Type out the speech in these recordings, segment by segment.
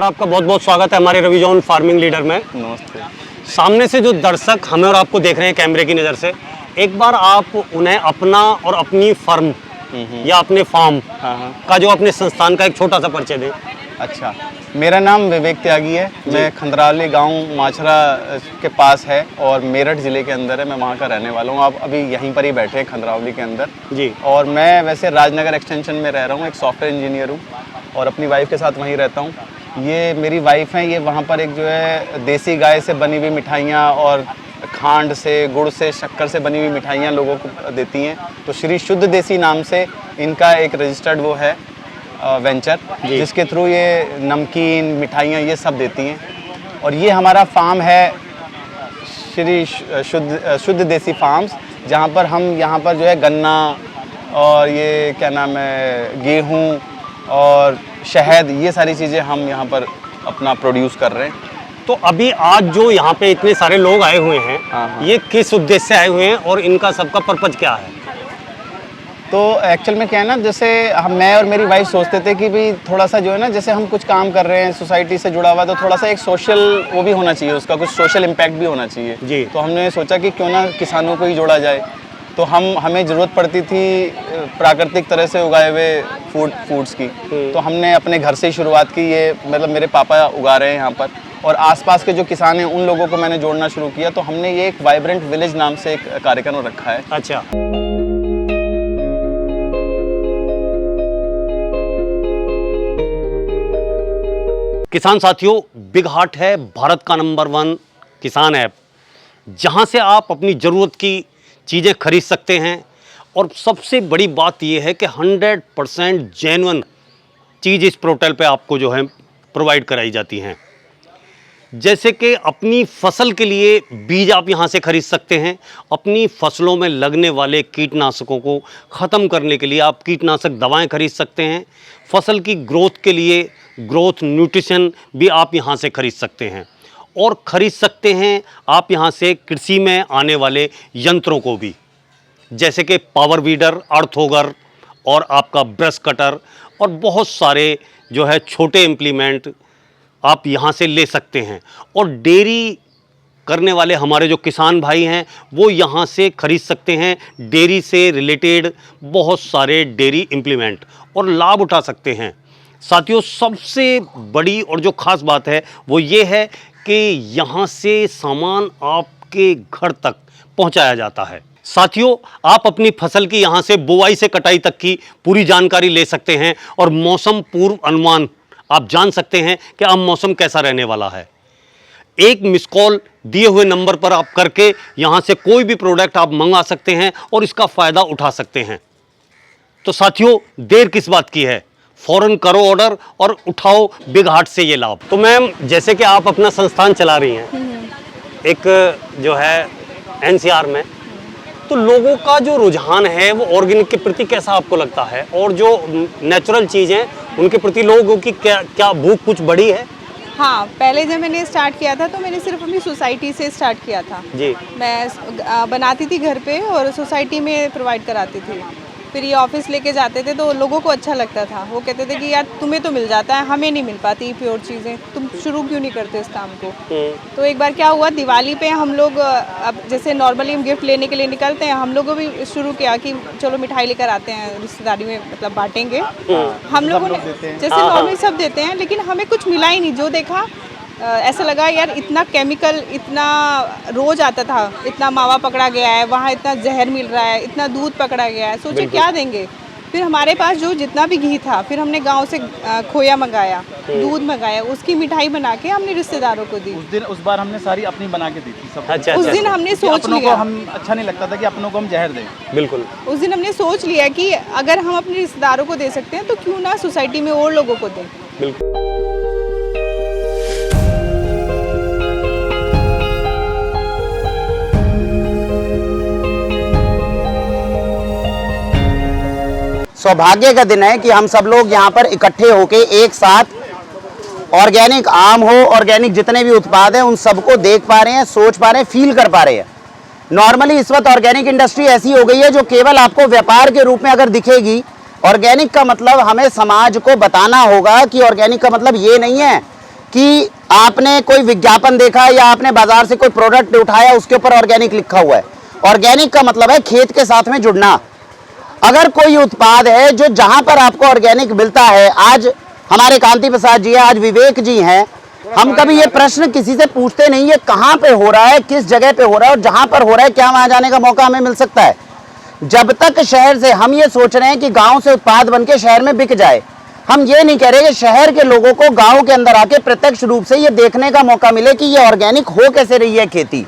आपका बहुत बहुत स्वागत है हमारे रविजॉन फार्मिंग लीडर में। नमस्ते। सामने से जो दर्शक हमें और आपको देख रहे हैं कैमरे की नज़र से, एक बार आप उन्हें अपना और अपनी फर्म या अपने फार्म का जो अपने संस्थान का एक छोटा सा परिचय दें। अच्छा, मेरा नाम विवेक त्यागी है। मैं खंदरावली गांव माछरा के पास है और मेरठ ज़िले के अंदर है। मैं वहाँ का रहने वाला हूँ। आप अभी यहीं पर ही बैठे हैं खंदरावली के अंदर जी। और मैं वैसे राजनगर एक्सटेंशन में रह रहा हूँ, एक सॉफ्टवेयर इंजीनियर हूँ और अपनी वाइफ के साथ वहीं रहता हूँ। ये मेरी वाइफ हैं, ये वहाँ पर एक जो है देसी गाय से बनी हुई मिठाइयाँ और खांड से, गुड़ से, शक्कर से बनी हुई मिठाइयाँ लोगों को देती हैं। तो श्री शुद्ध देसी नाम से इनका एक रजिस्टर्ड वो है वेंचर, जिसके थ्रू ये नमकीन, मिठाइयाँ ये सब देती हैं। और ये हमारा फार्म है श्री शुद्ध देसी फार्म्स, जहाँ पर हम यहाँ पर जो है गन्ना और ये क्या नाम है गेहूँ और शहद, ये सारी चीज़ें हम यहाँ पर अपना प्रोड्यूस कर रहे हैं। तो अभी आज जो यहाँ पे इतने सारे लोग आए हुए हैं, ये किस उद्देश्य से आए हुए हैं और इनका सबका पर्पज क्या है? तो एक्चुअल में क्या है ना, जैसे मैं और मेरी वाइफ सोचते थे कि भाई थोड़ा सा जो है ना, जैसे हम कुछ काम कर रहे हैं सोसाइटी से जुड़ा हुआ, तो थोड़ा सा एक सोशल वो भी होना चाहिए, उसका कुछ सोशल इम्पैक्ट भी होना चाहिए जी। तो हमने सोचा कि क्यों ना किसानों को ही जोड़ा जाए। तो हमें ज़रूरत पड़ती थी प्राकृतिक तरह से उगाए हुए फूड्स की। तो हमने अपने घर से ही शुरुआत की। ये मतलब मेरे पापा उगा रहे हैं यहाँ पर, और आसपास के जो किसान हैं उन लोगों को मैंने जोड़ना शुरू किया। तो हमने ये एक वाइब्रेंट विलेज नाम से एक कार्यक्रम रखा है। अच्छा। किसान साथियों, बिग हार्ट है भारत का नंबर 1 किसान ऐप, जहां से आप अपनी ज़रूरत की चीज़ें खरीद सकते हैं। और सबसे बड़ी बात यह है कि 100% जेन्युइन चीज़ इस पोर्टल पे आपको जो है प्रोवाइड कराई जाती हैं। जैसे कि अपनी फसल के लिए बीज आप यहाँ से खरीद सकते हैं। अपनी फसलों में लगने वाले कीटनाशकों को ख़त्म करने के लिए आप कीटनाशक दवाएं खरीद सकते हैं। फसल की ग्रोथ के लिए ग्रोथ न्यूट्रिशन भी आप यहाँ से खरीद सकते हैं। और ख़रीद सकते हैं आप यहाँ से कृषि में आने वाले यंत्रों को भी, जैसे कि पावर वीडर, अर्थोगर और आपका ब्रश कटर और बहुत सारे जो है छोटे इम्प्लीमेंट आप यहाँ से ले सकते हैं। और डेयरी करने वाले हमारे जो किसान भाई हैं वो यहाँ से खरीद सकते हैं डेयरी से रिलेटेड बहुत सारे डेयरी इम्प्लीमेंट और लाभ उठा सकते हैं। साथियों, सबसे बड़ी और जो ख़ास बात है वो ये है कि यहाँ से सामान आपके घर तक पहुँचाया जाता है। साथियों, आप अपनी फसल की यहाँ से बुआई से कटाई तक की पूरी जानकारी ले सकते हैं और मौसम पूर्व अनुमान आप जान सकते हैं कि अब मौसम कैसा रहने वाला है। एक मिस कॉल दिए हुए नंबर पर आप करके यहाँ से कोई भी प्रोडक्ट आप मंगा सकते हैं और इसका फ़ायदा उठा सकते हैं। तो साथियों, देर किस बात की है, फ़ौरन करो ऑर्डर और उठाओ बिग हार्ट से ये लाभ। तो मैम, जैसे कि आप अपना संस्थान चला रही हैं एक जो है एनसीआर में, तो लोगों का जो रुझान है वो ऑर्गेनिक के प्रति कैसा आपको लगता है, और जो नेचुरल चीज़ें उनके प्रति लोगों की क्या भूख कुछ बढ़ी है? हाँ, पहले जब मैंने स्टार्ट किया था तो मैंने सिर्फ अपनी सोसाइटी से स्टार्ट किया था जी। मैं बनाती थी घर पे और सोसाइटी में प्रोवाइड कराती थी। फिर ये ऑफिस लेके जाते थे तो लोगों को अच्छा लगता था। वो कहते थे कि यार तुम्हें तो मिल जाता है, हमें नहीं मिल पाती प्योर चीज़ें, तुम शुरू क्यों नहीं करते इस काम को। तो एक बार क्या हुआ, दिवाली पे हम लोग अब जैसे नॉर्मली हम गिफ्ट लेने के लिए निकलते हैं, हम लोगों भी शुरू किया कि चलो मिठाई लेकर आते हैं, रिश्तेदारी में मतलब बांटेंगे। हम लोगों ने जैसे नॉर्मली सब देते हैं, लेकिन हमें कुछ मिला ही नहीं। जो देखा ऐसा लगा यार इतना केमिकल, इतना रोज आता था, इतना मावा पकड़ा गया है, वहाँ इतना जहर मिल रहा है, इतना दूध पकड़ा गया है, सोचे क्या देंगे। फिर हमारे पास जो जितना भी घी था, फिर हमने गांव से खोया मंगाया, दूध मंगाया, उसकी मिठाई बना के हमने रिश्तेदारों को दी। उस बार हमने सारी अपनी बना के दी थी सब। अच्छा, उस दिन हमने सोच लिया, हम अच्छा नहीं लगता था कि अपनों को हम जहर दें। बिल्कुल। उस दिन हमने सोच लिया कि अगर हम अपने रिश्तेदारों को दे सकते हैं तो क्यों ना सोसाइटी में और लोगों को दें। बिल्कुल। सौभाग्य का दिन है कि हम सब लोग यहाँ पर इकट्ठे होके एक साथ ऑर्गेनिक आम हो, ऑर्गेनिक जितने भी उत्पाद हैं उन सबको देख पा रहे हैं, सोच पा रहे हैं, फील कर पा रहे हैं। नॉर्मली इस वक्त ऑर्गेनिक इंडस्ट्री ऐसी हो गई है जो केवल आपको व्यापार के रूप में अगर दिखेगी ऑर्गेनिक का मतलब हमें समाज को बताना होगा कि ऑर्गेनिक का मतलब ये नहीं है कि आपने कोई विज्ञापन देखा या आपने बाजार से कोई प्रोडक्ट उठाया, उसके ऊपर ऑर्गेनिक लिखा हुआ है। ऑर्गेनिक का मतलब है खेत के साथ में जुड़ना। अगर कोई उत्पाद है जो जहां पर आपको ऑर्गेनिक मिलता है, आज हमारे कांति प्रसाद जी है, आज विवेक जी हैं, हम कभी ये प्रश्न किसी से पूछते नहीं है कहां पे हो रहा है, किस जगह पे हो रहा है, और जहां पर हो रहा है क्या वहां जाने का मौका हमें मिल सकता है। जब तक शहर से हम ये सोच रहे हैं कि गांव से उत्पाद बन के शहर में बिक जाए, हम ये नहीं कह रहे कि शहर के लोगों को गांव के अंदर आके प्रत्यक्ष रूप से ये देखने का मौका मिले कि ये ऑर्गेनिक हो कैसे रही है खेती।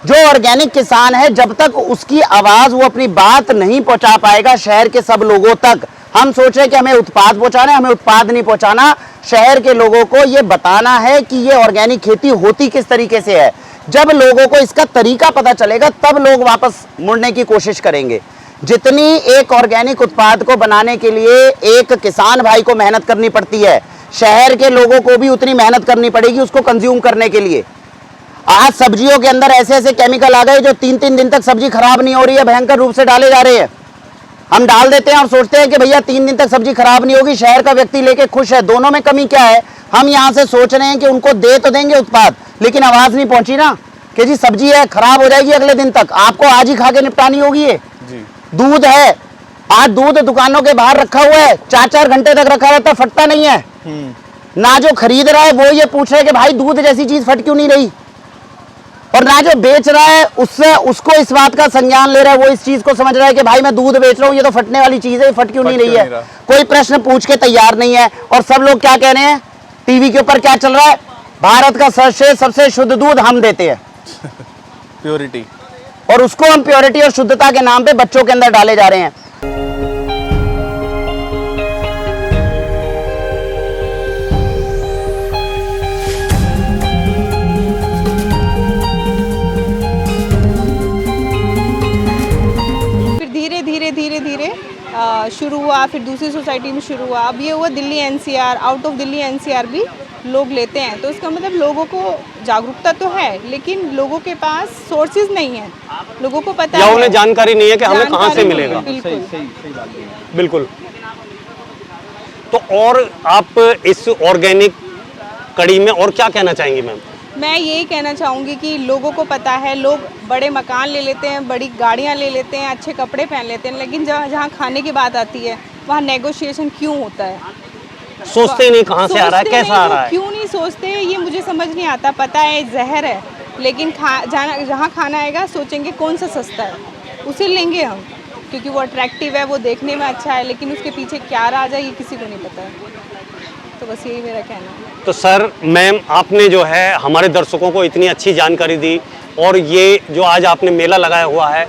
जो ऑर्गेनिक किसान है, जब तक उसकी आवाज, वो अपनी बात नहीं पहुंचा पाएगा शहर के सब लोगों तक, हम सोच रहे हैं कि हमें उत्पाद पहुंचाना है, हमें उत्पाद नहीं पहुंचाना, शहर के लोगों को ये बताना है कि ये ऑर्गेनिक खेती होती किस तरीके से है। जब लोगों को इसका तरीका पता चलेगा तब लोग वापस मुड़ने की कोशिश करेंगे। जितनी एक ऑर्गेनिक उत्पाद को बनाने के लिए एक किसान भाई को मेहनत करनी पड़ती है, शहर के लोगों को भी उतनी मेहनत करनी पड़ेगी उसको कंज्यूम करने के लिए। आज सब्जियों के अंदर ऐसे ऐसे केमिकल आ गए जो 3-3 दिन तक सब्जी खराब नहीं हो रही है, भयंकर रूप से डाले जा रहे हैं। हम डाल देते हैं और सोचते हैं कि भैया 3 दिन तक सब्जी खराब नहीं होगी, शहर का व्यक्ति लेके खुश है। दोनों में कमी क्या है? हम यहाँ से सोच रहे हैं कि उनको दे तो देंगे उत्पाद, लेकिन आवाज नहीं पहुंची ना कि जी सब्जी है खराब हो जाएगी अगले दिन तक, आपको आज ही खा के निपटानी होगी। ये दूध है, आज दूध दुकानों के बाहर रखा हुआ है, 4-4 घंटे तक रखा रहता है, फटता नहीं है। ना जो खरीद रहा है वो ये पूछ रहा है कि भाई दूध जैसी चीज फट क्यों नहीं रही, और ना जो बेच रहा है उससे उसको इस बात का संज्ञान ले रहा है, वो इस चीज को समझ रहा है कि भाई मैं दूध बेच रहा हूँ, ये तो फटने वाली चीज है, फट क्यों नहीं रही है। कोई प्रश्न पूछ के तैयार नहीं है। और सब लोग क्या कह रहे हैं, टीवी के ऊपर क्या चल रहा है, भारत का सबसे शुद्ध दूध हम देते हैं, प्योरिटी, और उसको हम प्योरिटी और शुद्धता के नाम पे बच्चों के अंदर डाले जा रहे हैं। धीरे शुरू हुआ, फिर दूसरी सोसाइटी में शुरू हुआ, अब ये हुआ Delhi NCR, out of Delhi NCR भी लोग लेते हैं। तो इसका मतलब लोगों को जागरूकता तो है, लेकिन लोगों के पास सोर्सेज नहीं है, लोगों को पता या है, उन्हें जानकारी नहीं है कि हमें कहाँ से मिलेगा। बिल्कुल। तो और आप इस ऑर्गेनिक कड़ी में और क्या कहना चाहेंगी मैम? मैं यही कहना चाहूँगी कि लोगों को पता है, लोग बड़े मकान ले लेते हैं, बड़ी गाड़ियाँ ले लेते हैं, अच्छे कपड़े पहन लेते हैं, लेकिन जहाँ खाने की बात आती है वहाँ नेगोशिएशन क्यों होता है? सोचते ही नहीं कहाँ से आ रहा है, कैसा आ रहा है, क्यों नहीं सोचते, ये मुझे समझ नहीं आता। पता है जहर है, लेकिन जहाँ खाना आएगा सोचेंगे कौन सा सस्ता है उसे लेंगे हम, क्योंकि वो अट्रैक्टिव है, वो देखने में अच्छा है, लेकिन उसके पीछे क्या राज है ये किसी को नहीं पता है। तो बस यही मेरा कहना है। तो सर मैम, आपने जो है हमारे दर्शकों को इतनी अच्छी जानकारी दी, और ये जो आज आपने मेला लगाया हुआ है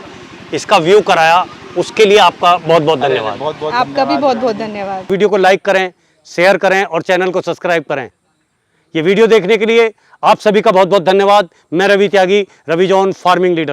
इसका व्यू कराया, उसके लिए आपका बहुत बहुत धन्यवाद। आपका भी बहुत बहुत धन्यवाद। वीडियो को लाइक करें, शेयर करें और चैनल को सब्सक्राइब करें। ये वीडियो देखने के लिए आप सभी का बहुत बहुत धन्यवाद। मैं रवि त्यागी, रवि जॉन फार्मिंग लीडर।